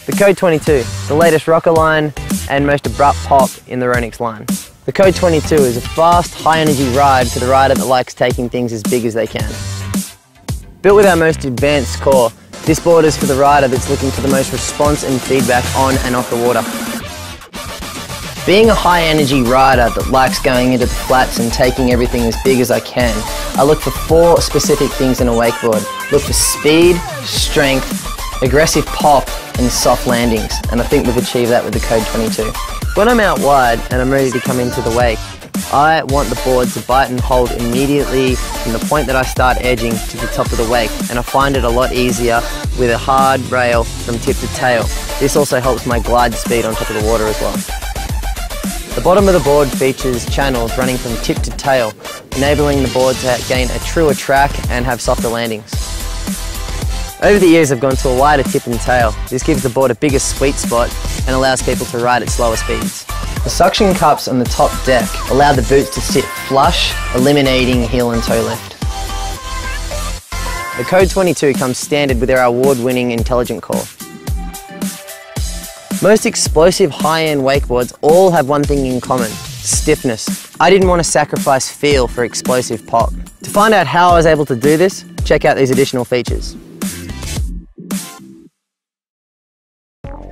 The Code 22, the latest rocker line and most abrupt pop in the Ronix line. The Code 22 is a fast, high-energy ride for the rider that likes taking things as big as they can. Built with our most advanced core, this board is for the rider that's looking for the most response and feedback on and off the water. Being a high-energy rider that likes going into the flats and taking everything as big as I can, I look for 4 specific things in a wakeboard. Look for speed, strength, aggressive pop and soft landings, and I think we've achieved that with the Code 22. When I'm out wide and I'm ready to come into the wake, I want the board to bite and hold immediately from the point that I start edging to the top of the wake, and I find it a lot easier with a hard rail from tip to tail. This also helps my glide speed on top of the water as well. The bottom of the board features channels running from tip to tail, enabling the board to gain a truer track and have softer landings. Over the years I've gone to a wider tip and tail. This gives the board a bigger sweet spot and allows people to ride at slower speeds. The suction cups on the top deck allow the boots to sit flush, eliminating heel and toe lift. The Code 22 comes standard with our award-winning intelligent core. Most explosive high-end wakeboards all have one thing in common: stiffness. I didn't want to sacrifice feel for explosive pop. To find out how I was able to do this, check out these additional features.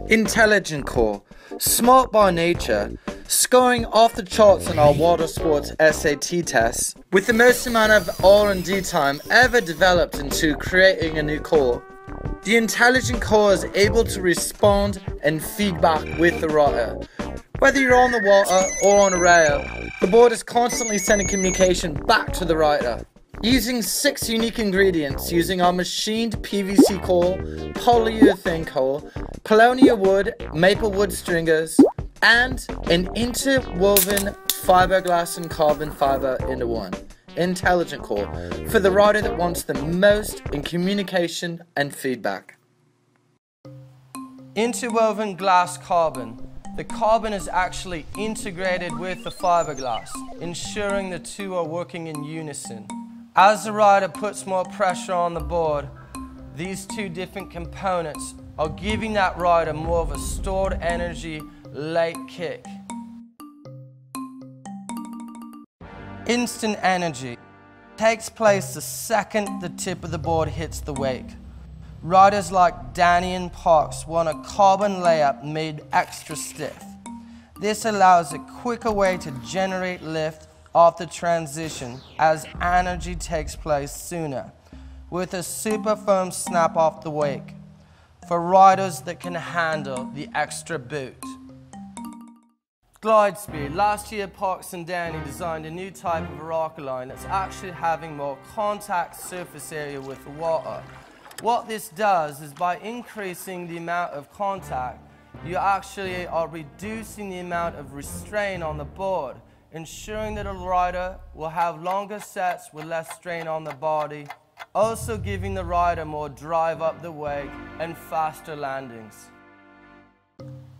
Intelligent core, smart by nature, scoring off the charts on our water sports SAT tests, with the most amount of R&D time ever developed into creating a new core. The intelligent core is able to respond and feedback with the rider. Whether you're on the water or on a rail, the board is constantly sending communication back to the rider. Using 6 unique ingredients, using our machined PVC core, polyurethane core, paulownia wood, maple wood stringers, and an interwoven fiberglass and carbon fiber into one. Intelligent core, for the rider that wants the most in communication and feedback. Interwoven glass carbon. The carbon is actually integrated with the fiberglass, ensuring the two are working in unison. As the rider puts more pressure on the board, these 2 different components are giving that rider more of a stored energy late kick. Instant energy takes place the second the tip of the board hits the wake. Riders like Danny and Parks want a carbon layup made extra stiff. This allows a quicker way to generate lift after transition, as energy takes place sooner, with a super firm snap off the wake for riders that can handle the extra boot. Glide speed. Last year Parks and Danny designed a new type of rocker line that's actually having more contact surface area with the water. What this does is, by increasing the amount of contact, you actually are reducing the amount of restraint on the board, ensuring that a rider will have longer sets with less strain on the body, also giving the rider more drive up the wake and faster landings.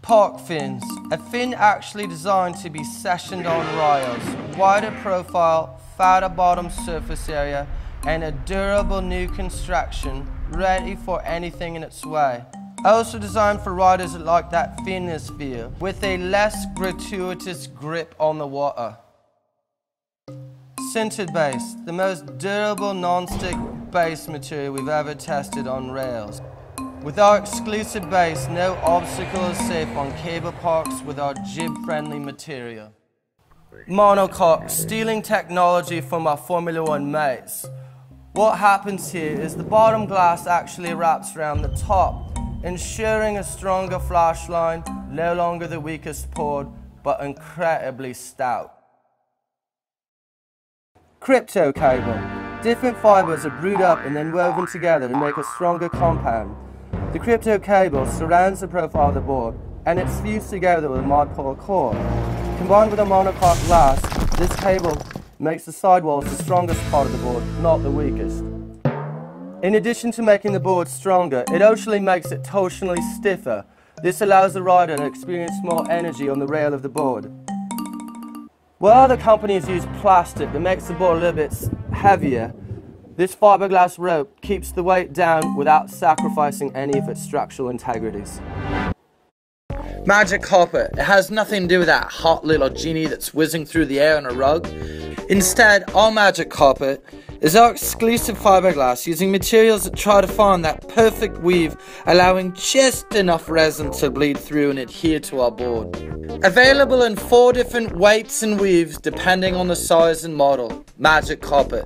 Park fins. A fin actually designed to be sectioned on rails, wider profile, fatter bottom surface area, and a durable new construction ready for anything in its way. Also designed for riders that like that thinness feel, with a less gratuitous grip on the water. Sintered base, the most durable non-stick base material we've ever tested on rails. With our exclusive base, no obstacle is safe on cable parks with our jib-friendly material. Monocoque, stealing technology from our Formula 1 mates. What happens here is the bottom glass actually wraps around the top, ensuring a stronger flash line, no longer the weakest board, but incredibly stout. Crypto cable. Different fibers are brewed up and then woven together to make a stronger compound. The crypto cable surrounds the profile of the board, and it's fused together with a monopole core. Combined with a monocoque glass, this cable makes the sidewalls the strongest part of the board, not the weakest. In addition to making the board stronger, it actually makes it torsionally stiffer. This allows the rider to experience more energy on the rail of the board. While other companies use plastic that makes the board a little bit heavier, this fiberglass rope keeps the weight down without sacrificing any of its structural integrities. Magic carpet. It has nothing to do with that hot little genie that's whizzing through the air on a rug. Instead, our magic carpet is our exclusive fiberglass using materials that try to find that perfect weave, allowing just enough resin to bleed through and adhere to our board. Available in 4 different weights and weaves depending on the size and model. Magic carpet.